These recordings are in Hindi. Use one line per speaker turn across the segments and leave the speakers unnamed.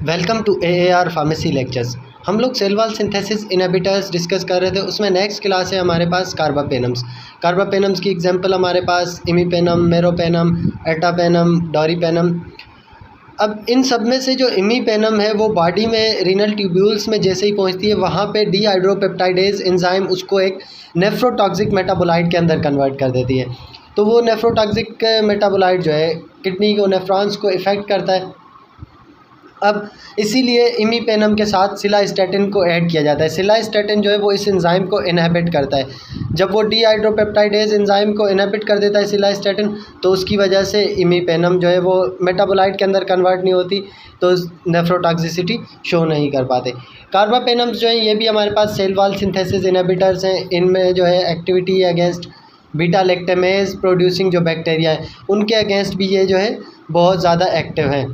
Welcome to AAR pharmacy lectures. हम लोग cell wall synthesis inhibitors discuss कर रहे थे। उसमें नेक्स्ट क्लास है हमारे पास कार्बापेनम्स। कार्बापेनम्स की एग्जांपल हमारे पास इमीपेनम, मेरोपेनम, एटापेनम, डोरीपेनम। अब इन सब में से जो इमीपेनम है वो बॉडी में रीनल ट्यूब्यूल्स में जैसे ही पहुंचती है वहाँ पे डीहाइड्रोपेप्टाइडेज एंजाइम उसको एक नेफ्रोटॉक्सिक मेटाबोलाइट के अंदर कन्वर्ट कर देती है। तो वो नेफ्रोटॉक्सिक मेटाबोलाइट जो है किडनी को, नेफ्रॉन्स को इफ़ेक्ट करता है। अब इसीलिए इमीपेनम के साथ सिलास्टेटिन को ऐड किया जाता है। सिलास्टेटिन जो है वो इस एंजाइम को इनहिबिट करता है। जब वो डीहाइड्रोपेप्टाइडेज एंजाइम को इनहिबिट कर देता है सिलास्टेटिन, तो उसकी वजह से इमीपेनम जो है वो मेटाबोलाइट के अंदर कन्वर्ट नहीं होती, तो नेफ्रोटॉक्सिसिटी शो नहीं कर पाते। कार्बापेनम्स जो है ये भी हमारे पास सेल वॉल सिंथेसिस इनहिबिटर्स हैं। इनमें जो है activity against beta lactamase producing जो बैक्टीरिया है उनके अगेंस्ट भी ये जो है बहुत ज़्यादा एक्टिव है।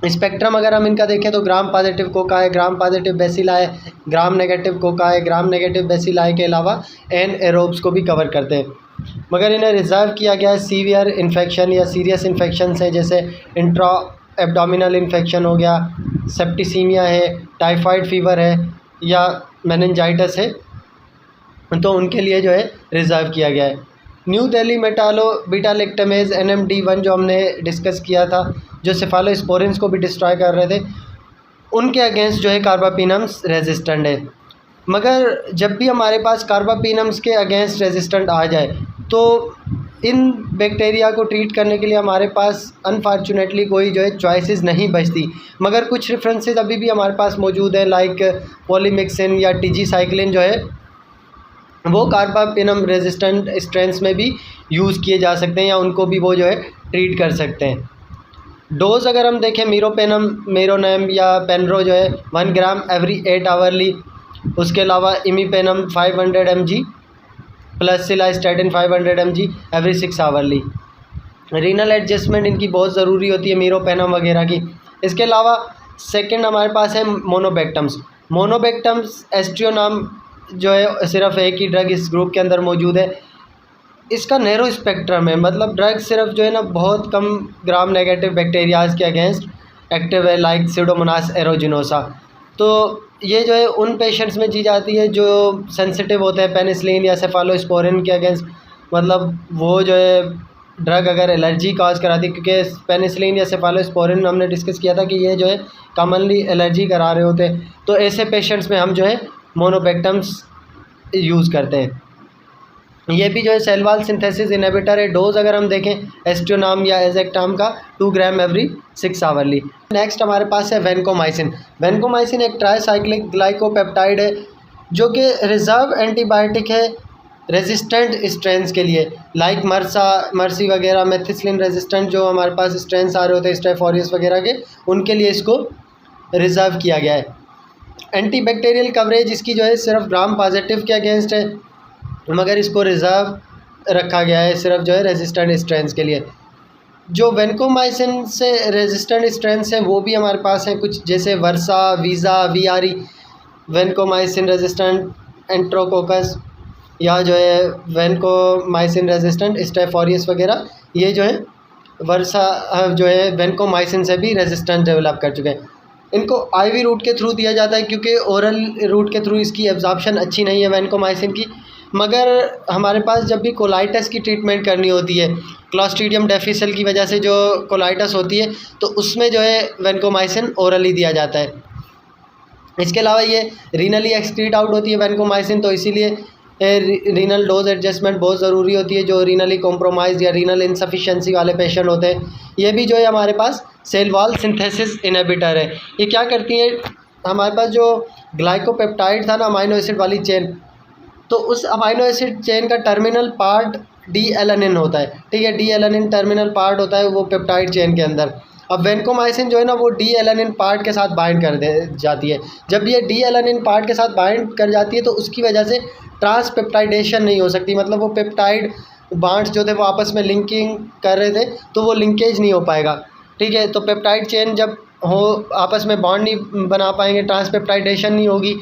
स्पेक्ट्रम अगर हम इनका देखें तो ग्राम पॉजिटिव कोका है, ग्राम पॉजिटिव बेसिला है, ग्राम नेगेटिव कोका है, ग्राम नेगेटिव बेसिला के अलावा एन एरोब्स को भी कवर करते हैं। मगर इन्हें रिजर्व किया गया है सीवियर इन्फेक्शन या सीरियस इन्फेक्शन से, जैसे इंट्रा एब्डोमिनल इन्फेक्शन हो गया, सेप्टिसीमिया है, टाइफाइड फीवर है या मेनिंजाइटिस है, तो उनके लिए जो है रिज़र्व किया गया है। New Delhi metallo beta lactamase NMD1 जो हमने डिस्कस किया था, जो सेफालोस्पोरिन्स को भी डिस्ट्रॉय कर रहे थे, उनके अगेंस्ट जो है कार्बापेनम्स रेजिस्टेंट है। मगर जब भी हमारे पास कार्बापेनम्स के अगेंस्ट रेजिस्टेंट आ जाए तो इन बैक्टीरिया को ट्रीट करने के लिए हमारे पास अनफॉर्चुनेटली कोई जो है चॉइसेस नहीं बचती। मगर कुछ रेफरेंसेस अभी भी हमारे पास मौजूद है, लाइक पॉलीमिक्सिन या टीजीसाइक्लिन जो है वो कार्बापेनम रेजिस्टेंट स्ट्रेंथ्स में भी यूज़ किए जा सकते हैं या उनको भी वो जो है ट्रीट कर सकते हैं। डोज़ अगर हम देखें मीरोपेनम, मेरोनेम या पेनरो जो है 1 ग्राम एवरी 8 आवरली। उसके अलावा imipenem 500 mg plus cilastatin 500 mg every 6 hourly. Renal adjustment इनकी बहुत ज़रूरी होती है मीरोपेनम वगैरह की। इसके अलावा सेकंड हमारे पास है मोनोबेक्टम्स। मोनोबेक्टम्स एस्ट्रियो नाम जो है सिर्फ एक ही ड्रग इस ग्रुप के अंदर मौजूद है। इसका नैरो स्पेक्ट्रम है, मतलब ड्रग सिर्फ जो है ना बहुत कम ग्राम नेगेटिव बैक्टीरियाज के अगेंस्ट एक्टिव है, लाइक सीडोमोनास एरोजिनोसा। तो ये जो है उन पेशेंट्स में दी जाती है जो सेंसिटिव होते हैं पेनिसिलिन या सेफालोस्पोरिन के अगेंस्ट। मतलब वो जो है ड्रग अगर एलर्जी काज कराती है, क्योंकि पेनिसिलिन या सेफालोस्पोरिन हमने डिस्कस किया था कि ये जो है कॉमनली एलर्जी करा रहे होते हैं, तो ऐसे पेशेंट्स में हम जो है मोनोबेक्टम्स यूज़ करते हैं। ये भी जो है सेल वॉल सिंथेसिस इनहिबिटर है। डोज अगर हम देखें एस्ट्रोनाम या एजेक्टाम का 2 ग्राम एवरी 6 आवरली। नेक्स्ट हमारे पास है वेनकोमाइसिन। वेनकोमाइसिन एक ट्राईसाइक्लिक ग्लाइकोपेप्टाइड है जो कि रिजर्व एंटीबायोटिक है रेजिस्टेंट स्ट्रेंस के लिए, लाइक मर्सी वगैरह, मेथिसिलिन रेजिस्टेंट जो हमारे पास स्ट्रेंस आ रहे होते हैं स्ट्रेफ ऑरियस वगैरह के, उनके लिए इसको रिज़र्व किया गया है। एंटीबैक्टीरियल कवरेज इसकी जो है सिर्फ ग्राम पॉजिटिव के अगेंस्ट है, मगर इसको रिज़र्व रखा गया है सिर्फ जो है रेजिस्टेंट स्ट्रेंस के लिए। जो वेनकोमाइसिन से रेजिस्टेंट स्ट्रेंस हैं वो भी हमारे पास हैं कुछ, जैसे वर्सा, वीज़ा, VRE, वेनकोमाइसिन रेजिस्टेंट एंट्रोकोकस या जो है वेनकोमाइसिन रेजिस्टेंट स्ट्रेफ ऑरियस वगैरह। ये जो है वर्सा जो है वेनकोमाइसिन से भी रेजिस्टेंस डेवलप कर चुके हैं। इनको IV रूट के थ्रू दिया जाता है क्योंकि ओरल रूट के थ्रू इसकी एब्जॉर्प्शन अच्छी नहीं है वेनकोमाइसिन की। मगर हमारे पास जब भी कोलाइटिस की ट्रीटमेंट करनी होती है, क्लॉस्ट्रीडियम डिफिसिल की वजह से जो कोलाइटिस होती है, तो उसमें जो है वेनकोमाइसिन ओरली दिया जाता है। इसके अलावा ये रीनली एक्सक्रीट आउट होती है वेनकोमाइसिन, तो इसीलिए रीनल डोज एडजस्टमेंट बहुत ज़रूरी होती है जो रीनली कॉम्प्रोमाइज़ या रीनल इनसफिशिएंसी वाले पेशेंट होते हैं। ये भी जो है हमारे पास सेल वॉल सिंथेसिस इनहिबिटर है। ये क्या करती है, हमारे पास जो ग्लाइकोपेप्टाइड था ना अमाइनो एसिड वाली चेन, तो उस अमाइनो एसिड चेन का टर्मिनल पार्ट डी एलानिन होता है, ठीक है, डी एलानिन टर्मिनल पार्ट होता है वो पेप्टाइड चेन के अंदर। अब वेनकोमाइसिन जो है ना वो डी एलानिन पार्ट के साथ बाइंड कर दे जाती है। जब ये डी एलानिन पार्ट के साथ बाइंड कर जाती है तो उसकी वजह से ट्रांसपेप्टाइडेशन नहीं हो सकती, मतलब वो पेप्टाइड बांड्स जो थे वो आपस में लिंकिंग कर रहे थे तो वो लिंकेज नहीं हो पाएगा, ठीक है। तो पेप्टाइड चेन जब हो आपस में बॉन्ड नहीं बना पाएंगे, ट्रांसपेप्टाइडेशन नहीं होगी,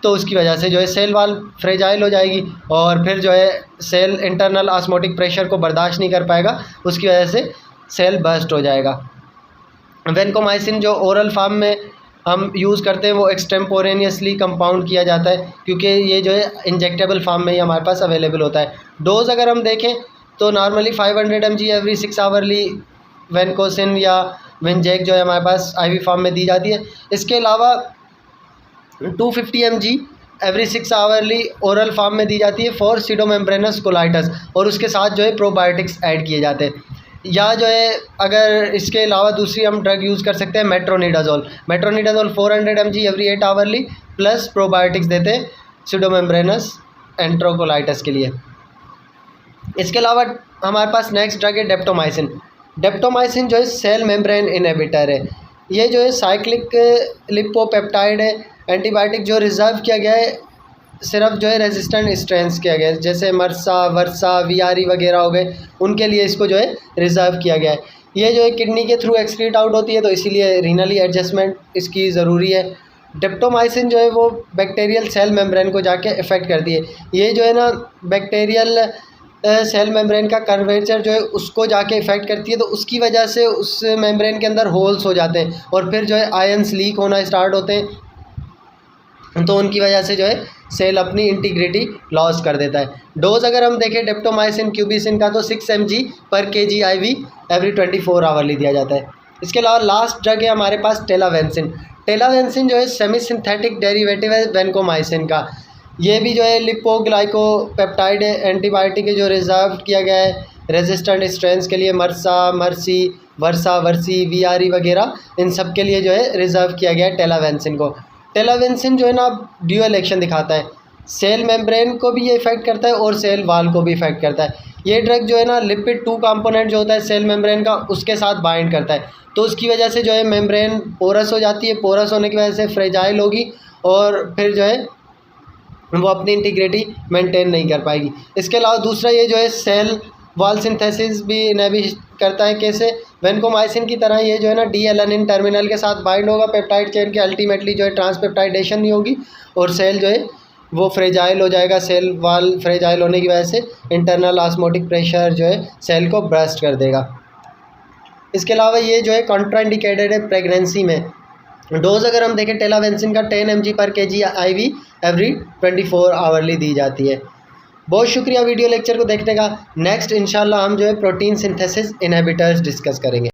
तो उसकी वजह से जो है सेल वॉल फ्रेजाइल हो जाएगी और फिर जो है सेल इंटरनल ऑस्मोटिक प्रेशर को बर्दाश्त नहीं कर पाएगा, उसकी वजह से सेल बर्स्ट हो जाएगा। वेनकोमाइसिन जो ओरल फार्म में हम यूज़ करते हैं वो एक्सटेम्पोरेनियसली कंपाउंड किया जाता है, क्योंकि ये जो है इंजेक्टेबल फार्म में ही हमारे पास अवेलेबल होता है। डोज़ अगर हम देखें तो नॉर्मली 500 mg एवरी 6 आवरली वेनकोसिन या विनजेक जो है हमारे पास IV फार्म में दी जाती है। इसके अलावा 250 mg every 6 hourly oral form में दी जाती है फॉर सीडोमेम्ब्रेनस कोलाइटिस, और उसके साथ जो है प्रोबायोटिक्स ऐड किए जाते हैं। या जो है अगर इसके अलावा दूसरी हम ड्रग यूज़ कर सकते हैं metronidazole 400 mg every 8 hourly plus probiotics देते हैं सीडोमेम्ब्रेनस एंट्रोकोलाइटिस के लिए। इसके अलावा हमारे पास नेक्स्ट ड्रग है डेप्टोमाइसिन। डेप्टोमाइसिन जो है सेल मेम्ब्रेन इनहिबिटर है। ये जो है साइक्लिक लिपोपेप्टाइड है, एंटीबायोटिक जो रिज़र्व किया गया है सिर्फ जो है रेजिस्टेंट स्ट्रेन्स किया गया है, जैसे मरसा, वर्सा, VRE वगैरह हो गए, उनके लिए इसको जो है रिज़र्व किया गया है। ये जो है किडनी के थ्रू एक्सक्रीट आउट होती है, तो इसीलिए रीनली एडजस्टमेंट इसकी ज़रूरी है। डेप्टोमाइसिन जो है वो बैक्टीरियल सेल मेम्ब्रेन को जाके इफ़ेक्ट करती है। ये जो है ना बैक्टीरियल सेल मेम्ब्रेन का कर्वेचर जो है उसको जाके इफ़ेक्ट करती है, तो उसकी वजह से उस मेम्ब्रेन के अंदर होल्स हो जाते हैं और फिर जो है आयंस लीक होना स्टार्ट होते हैं, तो उनकी वजह से जो है सेल अपनी इंटीग्रिटी लॉस कर देता है। डोज़ अगर हम देखें डेप्टोमाइसिन क्यूबिसिन का तो 6 mg पर kg IV एवरी 24 आवरली दिया जाता है। इसके अलावा लास्ट ड्रग है हमारे पास टेलावेंसिन। टेलावेंसिन जो है सेमी सिंथेटिक डेरिवेटिव है वेनकोमाइसिन का। ये भी जो है लिपोग्लाइकोपेप्टाइड एंटीबायोटिक है जो रिजर्व किया गया है रेजिस्टेंट स्ट्रेन्स के लिए, मरसा, मर्सी, वर्सा, वर्सी, VRE वगैरह, इन सब के लिए जो है रिजर्व किया गया है टेलावेंसिन को। टेलावेंसिन जो है ना ड्यूअल एक्शन दिखाता है, सेल मेम्ब्रेन को भी ये इफेक्ट करता है और सेल वाल को भी इफेक्ट करता है। ये ड्रग जो है ना लिपिड 2 कंपोनेंट जो होता है सेल मेम्ब्रेन का उसके साथ बाइंड करता है, तो उसकी वजह से जो है मेम्ब्रेन पोरस हो जाती है, पोरस होने की वजह से फ्रेजाइल होगी और फिर जो है वो अपनी इंटीग्रिटी मेंटेन नहीं कर पाएगी। इसके अलावा दूसरा ये जो है सेल वॉल सिंथेसिस भी इनहिबिट करता है। कैसे? वेनकोमाइसिन की तरह ये जो है ना डी एलेनिन टर्मिनल के साथ बाइंड होगा पेप्टाइड चेन के, अल्टीमेटली जो है ट्रांसपेप्टाइडेशन नहीं होगी और सेल जो है वो फ्रेजाइल हो जाएगा। सेल वॉल फ्रेजाइल होने की वजह से इंटरनल ऑस्मोटिक प्रेशर जो है सेल को ब्रस्ट कर देगा। इसके अलावा ये जो है कॉन्ट्राइंडिकेटेड है प्रेगनेंसी में। डोज़ अगर हम देखें टेलावेंसिन का 10 mg पर kg IV एवरी 24 आवरली दी जाती है। बहुत शुक्रिया वीडियो लेक्चर को देखने का। नेक्स्ट इंशाल्लाह हम जो है प्रोटीन सिंथेसिस इनहिबिटर्स डिस्कस करेंगे।